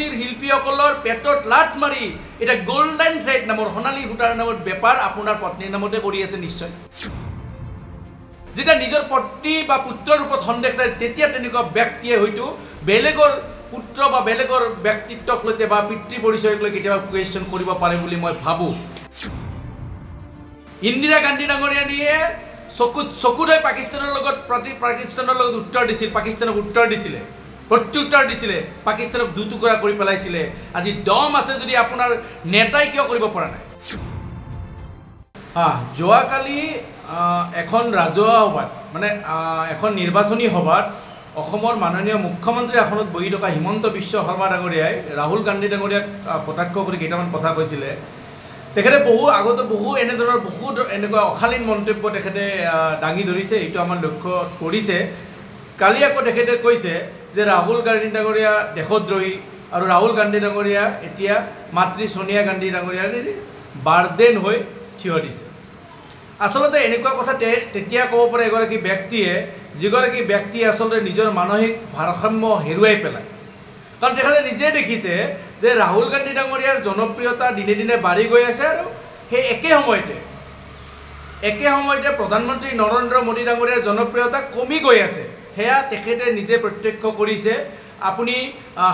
শুৱালকুছিৰ শিল্পীসকলৰ পেটত লাট মাৰি এটা গোল্ডেন থ্ৰেড নামৰ সোণালী সূতাৰ নামৰ বেপাৰ আপোনাৰ পত্নীৰ নামতে কৰি আছে নিশ্চয় যেতিয়া নিজৰ পত্নী বা পুত্ৰৰ ওপৰত সন্দেহ থাকে তেতিয়া তেনেকুৱা ব্যক্তিয়ে হয়তো বেলেগৰ পুত্ৰ বা বেলেগৰ ব্যক্তিত্বক লৈতে বা পিতৃ পৰিচয়ক লৈ কেতিয়াবা কুৱেশ্যন কৰিব পাৰে বুলি মই ভাবোঁ ইন্দিৰা গান্ধী ডাঙৰীয়ানীয়ে চকুত হৈ পাকিস্তানৰ লগত উত্তৰ দিছিল পাকিস্তানক উত্তৰ দিছিলে প্ৰত্যুত্তৰ দিছিলে পাকিস্তানক দুটুকুৰা কৰি পেলাইছিলে আজি দম আছে যদি আপোনাৰ নেতাই কিয় কৰিব পৰা নাই যোৱাকালি এখন ৰাজহুৱা সভাত মানে এখন নিৰ্বাচনী সভাত অসমৰ মাননীয় মুখ্যমন্ত্ৰী আসনত বহি থকা হিমন্ত বিশ্ব শৰ্মা ডাঙৰীয়াই ৰাহুল গান্ধী ডাঙৰীয়াক কটাক্ষ কৰি কেইটামান কথা কৈছিলে তেখেতে আগতে এনেধৰণৰ বহুত এনেকুৱা অশালীন মন্তব্য তেখেতে দাঙি ধৰিছে এইটো আমাৰ লক্ষ্য কৰিছে কালি আকৌ তেখেতে কৈছে যে ৰাহুল গান্ধী ডাঙৰীয়া দেশদ্ৰোহী আৰু ৰাহুল গান্ধী ডাঙৰীয়া এতিয়া মাতৃ সোনিয়া গান্ধী ডাঙৰীয়াৰ বাৰ্ডেন হৈ থিয় দিছে আচলতে এনেকুৱা কথা তেতিয়া ক'ব পাৰে এগৰাকী ব্যক্তিয়ে যিগৰাকী ব্যক্তিয়ে আচলতে নিজৰ মানসিক ভাৰসাম্য হেৰুৱাই পেলায় কাৰণ তেখেতে নিজে দেখিছে যে ৰাহুল গান্ধী ডাঙৰীয়াৰ জনপ্ৰিয়তা দিনে দিনে বাঢ়ি গৈ আছে আৰু সেই একে সময়তে প্ৰধানমন্ত্ৰী নৰেন্দ্ৰ মোদী ডাঙৰীয়াৰ জনপ্ৰিয়তা কমি গৈ আছে সেয়া তেখেতে নিজে প্ৰত্যক্ষ কৰিছে আপুনি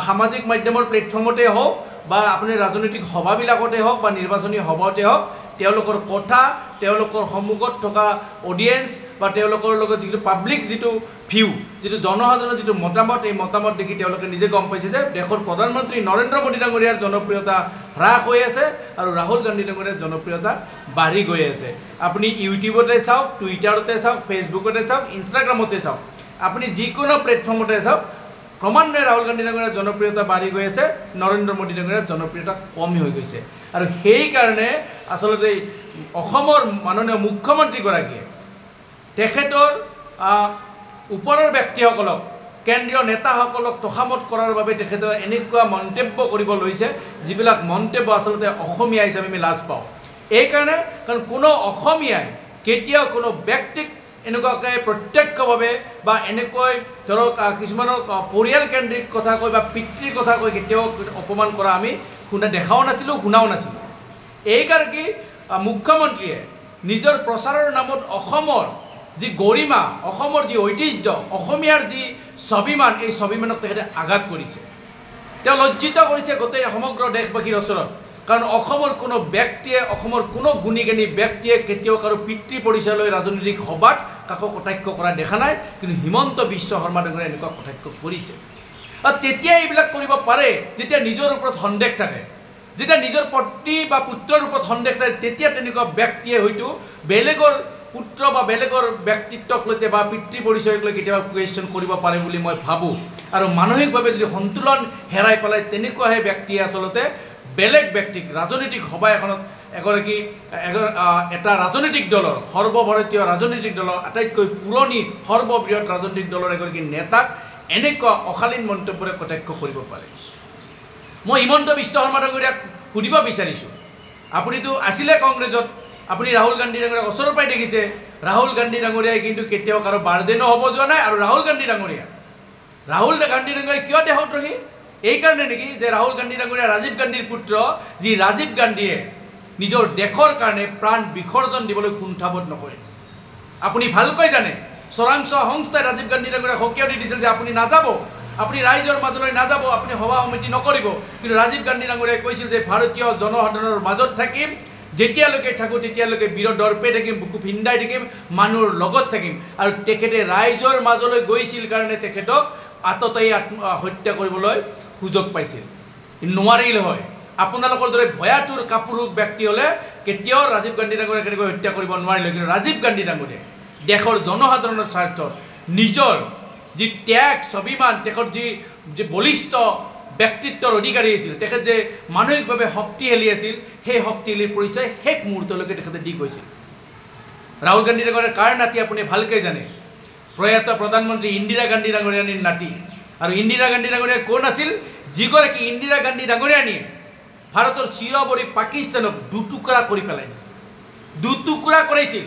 সামাজিক মাধ্যমৰ প্লেটফৰ্মতে হওক বা আপুনি ৰাজনৈতিক সভাবিলাকতে হওক বা নিৰ্বাচনী সভাতে হওক তেওঁলোকৰ কথা তেওঁলোকৰ সন্মুখত থকা অডিয়েন্স বা তেওঁলোকৰ লগত যিটো পাব্লিক যিটো ভিউ যিটো জনসাধাৰণৰ যিটো মতামত এই মতামত দেখি তেওঁলোকে নিজে গম পাইছে যে দেশৰ প্ৰধানমন্ত্ৰী নৰেন্দ্ৰ মোদী ডাঙৰীয়াৰ জনপ্ৰিয়তা হ্ৰাস হৈ আছে আৰু ৰাহুল গান্ধী ডাঙৰীয়াৰ জনপ্ৰিয়তা বাঢ়ি গৈ আছে আপুনি ইউটিউবতে চাওক টুইটাৰতে চাওক ফেচবুকতে চাওক ইনষ্টাগ্ৰামতে চাওক আপুনি যিকোনো প্লেটফৰ্মতে চাওক ক্ৰমান্বয়ে ৰাহুল গান্ধী ডাঙৰীয়াৰ জনপ্ৰিয়তা বাঢ়ি গৈ আছে নৰেন্দ্ৰ মোদী ডাঙৰীয়াৰ জনপ্ৰিয়তা কমি হৈ গৈছে আৰু সেইকাৰণে আচলতে অসমৰ মাননীয় মুখ্যমন্ত্ৰীগৰাকীয়ে তেখেতৰ ওপৰৰ ব্যক্তিসকলক কেন্দ্ৰীয় নেতাসকলক তোষামত কৰাৰ বাবে তেখেতে এনেকুৱা মন্তব্য কৰিব লৈছে যিবিলাক মন্তব্য আচলতে অসমীয়া হিচাপে আমি লাজ পাওঁ এইকাৰণে কাৰণ কোনো অসমীয়াই কেতিয়াও কোনো ব্যক্তিক এনেকুৱাকৈ প্ৰত্যক্ষভাৱে বা এনেকৈ ধৰক কিছুমানৰ পৰিয়ালকেন্দ্ৰিক কথা কৈ বা পিতৃৰ কথা কৈ কেতিয়াও অপমান কৰা আমি দেখাও নাছিলোঁ শুনাও নাছিলোঁ এইকাৰণে মুখ্যমন্ত্ৰীয়ে নিজৰ প্ৰচাৰৰ নামত অসমৰ যি গৰিমা অসমৰ যি ঐতিহ্য অসমীয়াৰ যি স্বাভিমান এই স্বাভিমানক তেখেতে আঘাত কৰিছে তেওঁ লজ্জিত কৰিছে গোটেই সমগ্ৰ দেশবাসীৰ ওচৰত কাৰণ অসমৰ কোনো ব্যক্তিয়ে অসমৰ কোনো গুণী জ্ঞানী ব্যক্তিয়ে কেতিয়াও কাৰো পিতৃ পৰিচয় লৈ ৰাজনৈতিক সভাত কাকো কটাক্ষ কৰা দেখা নাই কিন্তু হিমন্ত বিশ্ব শৰ্মা ডাঙৰীয়াই এনেকুৱা কটাক্ষ কৰিছে আৰু তেতিয়া এইবিলাক কৰিব পাৰে যেতিয়া নিজৰ ওপৰত সন্দেহ থাকে যেতিয়া নিজৰ পত্নী বা পুত্ৰৰ ওপৰত সন্দেহ থাকে তেতিয়া তেনেকুৱা ব্যক্তিয়ে হয়তো বেলেগৰ পুত্ৰ বা বেলেগৰ ব্যক্তিত্বক লৈতে বা পিতৃ পৰিচয়ক লৈ কেতিয়াবা কুৱেশ্যন কৰিব পাৰে বুলি মই ভাবোঁ আৰু মানসিকভাৱে যদি সন্তুলন হেৰাই পেলাই তেনেকুৱাহে ব্যক্তিয়ে আচলতে বেলেগ ব্যক্তিক ৰাজনৈতিক সভা এখনত এটা ৰাজনৈতিক দলৰ সৰ্বভাৰতীয় ৰাজনৈতিক দলৰ আটাইতকৈ পুৰণি সৰ্ববৃহৎ ৰাজনৈতিক দলৰ এগৰাকী নেতাক এনেকুৱা অশালীন মন্তব্যৰে কটাক্ষ কৰিব পাৰে মই হিমন্ত বিশ্ব শৰ্মা ডাঙৰীয়াক সুধিব বিচাৰিছোঁ আপুনিতো আছিলে কংগ্ৰেছত আপুনি ৰাহুল গান্ধী ডাঙৰীয়াক ওচৰৰ পৰাই দেখিছে ৰাহুল গান্ধী ডাঙৰীয়াই কিন্তু কেতিয়াও কাৰো বাৰ্ডেনো হ'ব যোৱা নাই আৰু ৰাহুল গান্ধী ডাঙৰীয়া কিয় দেশদ্ৰোহী এইকাৰণে নেকি যে ৰাহুল গান্ধী ডাঙৰীয়া ৰাজীৱ গান্ধীৰ পুত্ৰ যি ৰাজীৱ গান্ধীয়ে নিজৰ দেশৰ কাৰণে প্ৰাণ বিসৰ্জন দিবলৈ কুণ্ঠাবোধ নকৰে আপুনি ভালকৈ জানে চৰাংশ সংস্থাই ৰাজীৱ গান্ধী ডাঙৰীয়াক সকীয়াই দি দিছিল যে আপুনি নাযাব আপুনি ৰাইজৰ মাজলৈ নাযাব আপুনি সভা সমিতি নকৰিব কিন্তু ৰাজীৱ গান্ধী ডাঙৰীয়াই কৈছিল যে ভাৰতীয় জনসাধাৰণৰ মাজত থাকিম যেতিয়ালৈকে থাকোঁ তেতিয়ালৈকে বীৰৰ দৰ্পে থাকিম বুকু ফিন্দাই থাকিম মানুহৰ লগত থাকিম আৰু তেখেতে ৰাইজৰ মাজলৈ গৈছিল কাৰণে তেখেতক আততায়ী হত্যা কৰিবলৈ সুযোগ পাইছিল নোৱাৰিল হয় আপোনালোকৰ দৰে ভয়াতুৰ কাপুৰুষ ব্যক্তি হ'লে কেতিয়াও ৰাজীৱ গান্ধী ডাঙৰীয়াক কেনেকৈ হত্যা কৰিব নোৱাৰিলে কিন্তু ৰাজীৱ গান্ধী ডাঙৰীয়াই দেশৰ জনসাধাৰণৰ স্বাৰ্থত নিজৰ যি ত্যাগ স্বাভিমান তেখেত যি বলিষ্ঠ ব্যক্তিত্বৰ অধিকাৰী আছিল তেখেত যে মানসিকভাৱে শক্তিশালী আছিল সেই শক্তিশালীৰ পৰিচয় শেষ মুহূৰ্তলৈকে তেখেতে দি গৈছিল ৰাহুল গান্ধী ডাঙৰীয়াৰ কাৰ নাতি আপুনি ভালকৈ জানে প্ৰয়াত প্ৰধানমন্ত্ৰী ইন্দিৰা গান্ধী ডাঙৰীয়ানীৰ নাতি আৰু ইন্দিৰা গান্ধী ডাঙৰীয়া কোন আছিল যিগৰাকী ইন্দিৰা গান্ধী ডাঙৰীয়ানীয়ে ভাৰতৰ চিৰবৰি পাকিস্তানক দুটুকুৰা কৰি পেলাই দিছিল দুটুকুৰা কৰিছিল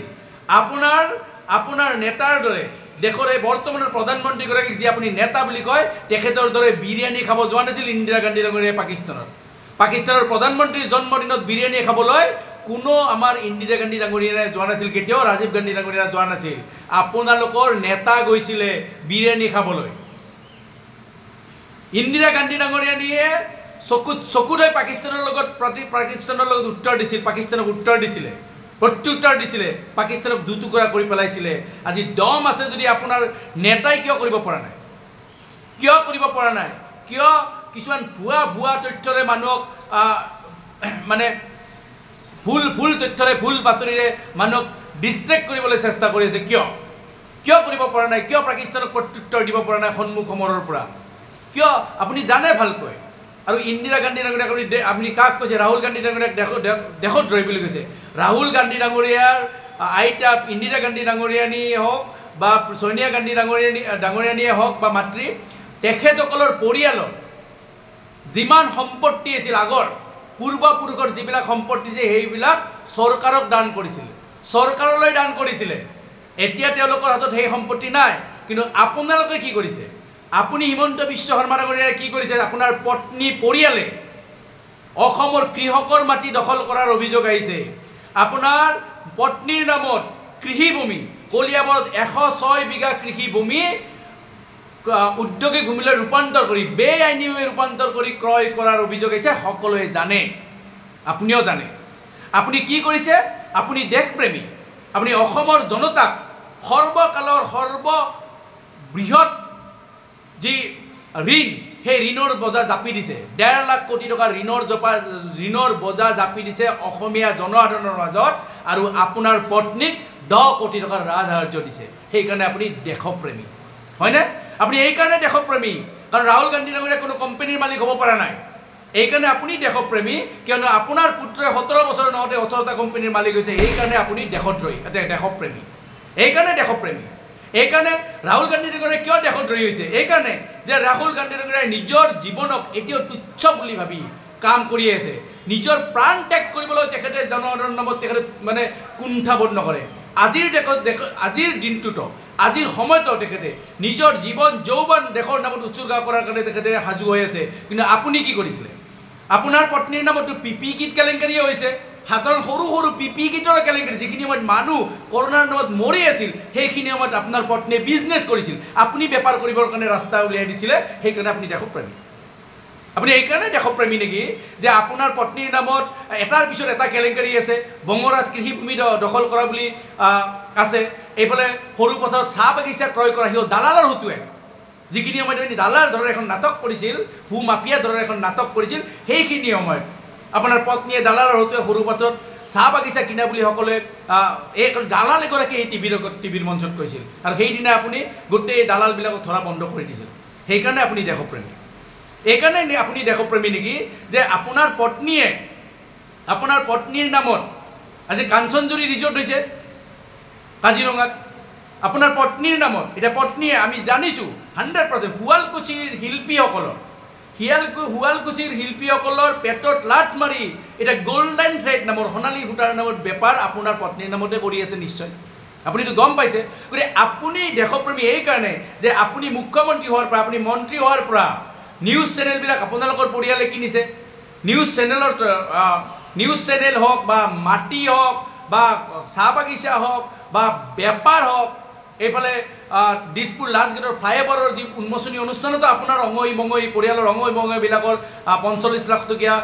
আপোনাৰ নেতাৰ দৰে দেশৰ এই বৰ্তমানৰ প্ৰধানমন্ত্ৰীগৰাকীক যি আপুনি নেতা বুলি কয় তেখেতৰ দৰে বিৰিয়ানী খাব যোৱা নাছিল ইন্দিৰা গান্ধী ডাঙৰীয়াই পাকিস্তানৰ প্ৰধানমন্ত্ৰীৰ জন্মদিনত বিৰিয়ানী খাবলৈ কোনো আমাৰ ইন্দিৰা গান্ধী ডাঙৰীয়াই যোৱা নাছিল কেতিয়াও ৰাজীৱ গান্ধী ডাঙৰীয়া যোৱা নাছিল আপোনালোকৰ নেতা গৈছিলে বিৰিয়ানী খাবলৈ ইন্দিৰা গান্ধী ডাঙৰীয়ানিয়ে চকুত হৈ পাকিস্তানৰ লগত উত্তৰ দিছিল পাকিস্তানক উত্তৰ দিছিলে প্ৰত্যুত্তৰ দিছিলে পাকিস্তানক দুটুকুৰা কৰি পেলাইছিলে আজি দম আছে যদি আপোনাৰ নেতাই কিয় কৰিব পৰা নাই কিয় কিছুমান ভুৱা তথ্যৰে মানুহক মানে ভুল তথ্যৰে ভুল বাতৰিৰে মানুহক ডিষ্ট্ৰেক্ট কৰিবলৈ চেষ্টা কৰি আছে কিয় কৰিব পৰা নাই কিয় পাকিস্তানক প্ৰত্যুত্তৰ দিব পৰা নাই সন্মুখ সমৰৰ পৰা কিয় আপুনি জানে ভালকৈ আৰু ইন্দিৰা গান্ধী ডাঙৰীয়াক আপুনি কাক কৈছে ৰাহুল গান্ধী ডাঙৰীয়াক দেশত ৰৈ বুলি কৈছে ৰাহুল গান্ধী ডাঙৰীয়াৰ আইতা ইন্দিৰা গান্ধী ডাঙৰীয়ানীয়ে হওক বা সোনিয়া গান্ধী ডাঙৰীয়ানীয়ে হওক বা মাতৃ তেখেতসকলৰ পৰিয়ালৰ যিমান সম্পত্তি আছিল আগৰ পূৰ্বপুৰুষৰ যিবিলাক সম্পত্তি আছে সেইবিলাক চৰকাৰক দান কৰিছিল চৰকাৰলৈ দান কৰিছিলে এতিয়া তেওঁলোকৰ হাতত সেই সম্পত্তি নাই কিন্তু আপোনালোকে কি কৰিছে আপুনি হিমন্ত বিশ্ব শৰ্মা ডাঙৰীয়াই কি কৰিছে আপোনাৰ পত্নী পৰিয়ালে অসমৰ কৃষকৰ মাটি দখল কৰাৰ অভিযোগ আহিছে আপোনাৰ পত্নীৰ নামত কৃষি ভূমি কলিয়াবৰত 106 বিঘা কৃষি ভূমি উদ্যোগিক ভূমিলৈ ৰূপান্তৰ কৰি বেআইনীভাৱে ৰূপান্তৰ কৰি ক্ৰয় কৰাৰ অভিযোগ আহিছে সকলোৱে জানে আপুনিও জানে আপুনি কি কৰিছে আপুনি দেশপ্ৰেমী আপুনি অসমৰ জনতাক সৰ্বকালৰ সৰ্ববৃহৎ যি ঋণ সেই ঋণৰ বজা জাপি দিছে 1.5 লাখ কোটি টকাৰ ঋণৰ বজা জাপি দিছে অসমীয়া জনসাধাৰণৰ মাজত আৰু আপোনাৰ পত্নীক 10 কোটি টকাৰ ৰাজসাহাৰ্য দিছে সেইকাৰণে আপুনি দেশপ্ৰেমী হয়নে আপুনি এই কাৰণে দেশপ্ৰেমী কাৰণ ৰাহুল গান্ধী ডাঙৰীয়া কোনো কোম্পানীৰ মালিক হ'ব পৰা নাই এই কাৰণে আপুনি দেশপ্ৰেমী কিয়নো আপোনাৰ পুত্ৰই 17 বছৰ নহওঁতে 18টা কোম্পানীৰ মালিক হৈছে এই কাৰণে আপুনি দেশপ্ৰেমী এই কাৰণে দেশপ্ৰেমী এই কাৰণে ৰাহুল গান্ধী ডাঙৰীয়া কিয় দেশদ্ৰোহী হৈছে এই কাৰণে যে ৰাহুল গান্ধী ডাঙৰীয়াই নিজৰ জীৱনক এতিয়াও তুচ্ছ বুলি ভাবি কাম কৰি আছে নিজৰ প্ৰাণ ত্যাগ কৰিবলৈ তেখেতে জনসাধাৰণৰ নামত তেখেতে মানে কুণ্ঠাবোধ নকৰে আজিৰ দিনটোতো আজিৰ সময়তো তেখেতে নিজৰ জীৱন যৌৱন দেশৰ নামত উৎসৰ্গা কৰাৰ কাৰণে তেখেতে সাজু হৈ আছে কিন্তু আপুনি কি কৰিছিলে আপোনাৰ পত্নীৰ নামতো পিপি কিট কেলেংকাৰী হৈছে সাধাৰণ সৰু পিপি কিটৰ কেলেংকাৰী যিখিনি সময়ত মানুহ কৰোনাৰ নামত মৰি আছিল সেইখিনি সময়ত আপোনাৰ পত্নীয়ে বিজনেছ কৰিছিল আপুনি বেপাৰ কৰিবৰ কাৰণে ৰাস্তা উলিয়াই দিছিলে সেইকাৰণে আপুনি দেশপ্ৰেমী আপুনি এইকাৰণে দেশপ্ৰেমী নেকি যে আপোনাৰ পত্নীৰ নামত এটাৰ পিছত এটা কেলেংকাৰী আছে বঙৰাত কৃষিভূমি দখল কৰা বুলি আছে এইফালে সৰু পথাৰত চাহ বাগিচা ক্ৰয় কৰা সিও দালালৰ হতুৱাই যিখিনি সময়ত আপুনি দালাল ধৰণৰ এখন নাটক কৰিছিল ভূ মাফিয়া ধৰণৰ এখন নাটক কৰিছিল সেইখিনি সময়ত আপোনাৰ পত্নীয়ে দালালৰ হতুৱাই সৰু পথাৰত চাহ বাগিচা কিনা বুলি সকলোৱে এই দালাল এগৰাকী এই টিভিৰ মঞ্চত কৈছিল আৰু সেইদিনা আপুনি গোটেই দালালবিলাকক ধৰা বন্ধ কৰি দিছিল সেইকাৰণে আপুনি দেশপ্ৰেমী এইকাৰণে আপুনি দেশপ্ৰেমী নেকি যে আপোনাৰ পত্নীৰ নামত আজি কাঞ্চনজুৰি ৰিজৰ্ট হৈছে কাজিৰঙাত আপোনাৰ পত্নীৰ নামত এটা পত্নীয়ে আমি জানিছোঁ 100% শুৱালকুছিৰ শিল্পীসকলৰ পেটত লাট মাৰি এটা গোল্ডেন থ্ৰেড নামৰ সোণালী সূতাৰ নামত বেপাৰ আপোনাৰ পত্নীৰ নামতে কৰি আছে নিশ্চয় আপুনিতো গম পাইছে গতিকে আপুনি দেশপ্ৰেমী এইকাৰণে যে আপুনি মুখ্যমন্ত্ৰী হোৱাৰ পৰা আপুনি মন্ত্ৰী হোৱাৰ পৰা নিউজ চেনেলবিলাক আপোনালোকৰ পৰিয়ালে কিনিছে নিউজ চেনেল হওক বা মাটি হওক বা চাহ বাগিচা হওক বা বেপাৰ হওক এইফালে দিছপুৰ লাষ্টগেটৰ ফ্লাইঅভাৰৰ যি উন্মোচনী অনুষ্ঠানতো আপোনাৰ অঙৈ মঙৈ পৰিয়ালৰ অঙৈ মঙৈবিলাকৰ 45 লাখ টকীয়া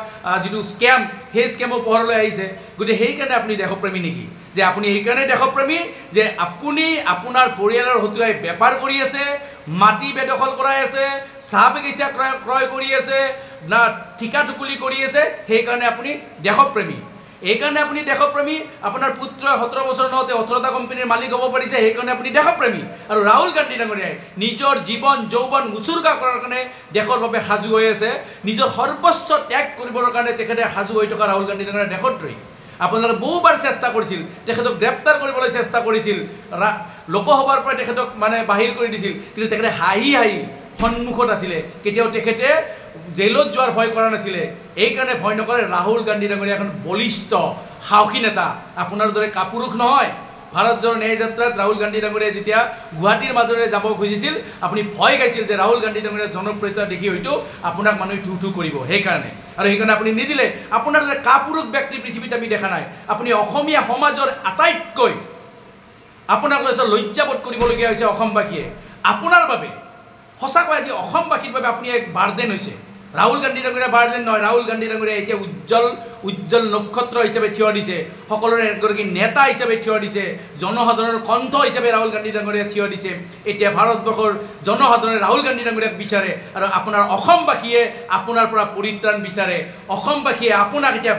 যিটো স্কেম সেই স্কেমৰ পোহৰলৈ আহিছে গতিকে সেইকাৰণে আপুনি দেশপ্ৰেমী নেকি যে আপুনি এইকাৰণে দেশপ্ৰেমী যে আপুনি আপোনাৰ পৰিয়ালৰ হতুৱাই বেপাৰ কৰি আছে মাটি বেদখল কৰাই আছে চাহ বাগিচা ক্ৰয় কৰি আছে না ঠিকা টুকুলি কৰি আছে সেইকাৰণে আপুনি দেশপ্ৰেমী এইকাৰণে আপুনি দেশপ্ৰেমী আপোনাৰ পুত্ৰই 17 বছৰ নহওঁতে 18টা কোম্পানীৰ মালিক হ'ব পাৰিছে সেইকাৰণে আপুনি দেশপ্ৰেমী আৰু ৰাহুল গান্ধী ডাঙৰীয়াই নিজৰ জীৱন যৌৱন উৎসৰ্গা কৰাৰ কাৰণে দেশৰ বাবে সাজু হৈ আছে নিজৰ সৰ্বোচ্চ ত্যাগ কৰিবৰ কাৰণে তেখেতে সাজু হৈ থকা ৰাহুল গান্ধী ডাঙৰীয়া দেশদ্ৰোহী আপোনালোকে বহুবাৰ চেষ্টা কৰিছিল তেখেতক গ্ৰেপ্তাৰ কৰিবলৈ চেষ্টা কৰিছিল লোকসভাৰ পৰা তেখেতক মানে বাহিৰ কৰি দিছিল কিন্তু তেখেতে হাঁহি সন্মুখত আছিলে কেতিয়াও তেখেতে জেলত যোৱাৰ ভয় কৰা নাছিলে এইকাৰণে ভয় নকৰে ৰাহুল গান্ধী ডাঙৰীয়া এখন বলিষ্ঠ সাহসী নেতা আপোনাৰ দৰে কাপুৰুষ নহয় ভাৰত জোড়ো ন্যায় যাত্ৰাত ৰাহুল গান্ধী ডাঙৰীয়াই যেতিয়া গুৱাহাটীৰ মাজেৰে যাব খুজিছিল আপুনি ভয় খাইছিল যে ৰাহুল গান্ধী ডাঙৰীয়াৰ জনপ্ৰিয়তা দেখি হয়তো আপোনাক মানুহে ঠু ঠু কৰিব সেইকাৰণে আৰু সেইকাৰণে আপুনি নিদিলে আপোনাৰ দৰে কাপুৰুষ ব্যক্তি পৃথিৱীত আমি দেখা নাই আপুনি অসমীয়া সমাজৰ আটাইতকৈ আপোনাক লৈ লজ্জাবোধ কৰিবলগীয়া হৈছে অসমবাসীয়ে আপোনাৰ বাবে সঁচাকৈ আজি অসমবাসীৰ বাবে আপুনি এক বাৰ্ডেন হৈছে ৰাহুল গান্ধী ডাঙৰীয়া বাৰ্ডেন নহয় ৰাহুল গান্ধী ডাঙৰীয়া এতিয়া উজ্জ্বল নক্ষত্ৰ হিচাপে থিয় দিছে সকলোৰে এগৰাকী নেতা হিচাপে থিয় দিছে জনসাধাৰণৰ কণ্ঠ হিচাপে ৰাহুল গান্ধী ডাঙৰীয়া থিয় দিছে এতিয়া ভাৰতবৰ্ষৰ জনসাধাৰণে ৰাহুল গান্ধী ডাঙৰীয়াক বিচাৰে আৰু আপোনাৰ অসমবাসীয়ে আপোনাৰ পৰা পৰিত্ৰাণ বিচাৰে অসমবাসীয়ে আপোনাক এতিয়া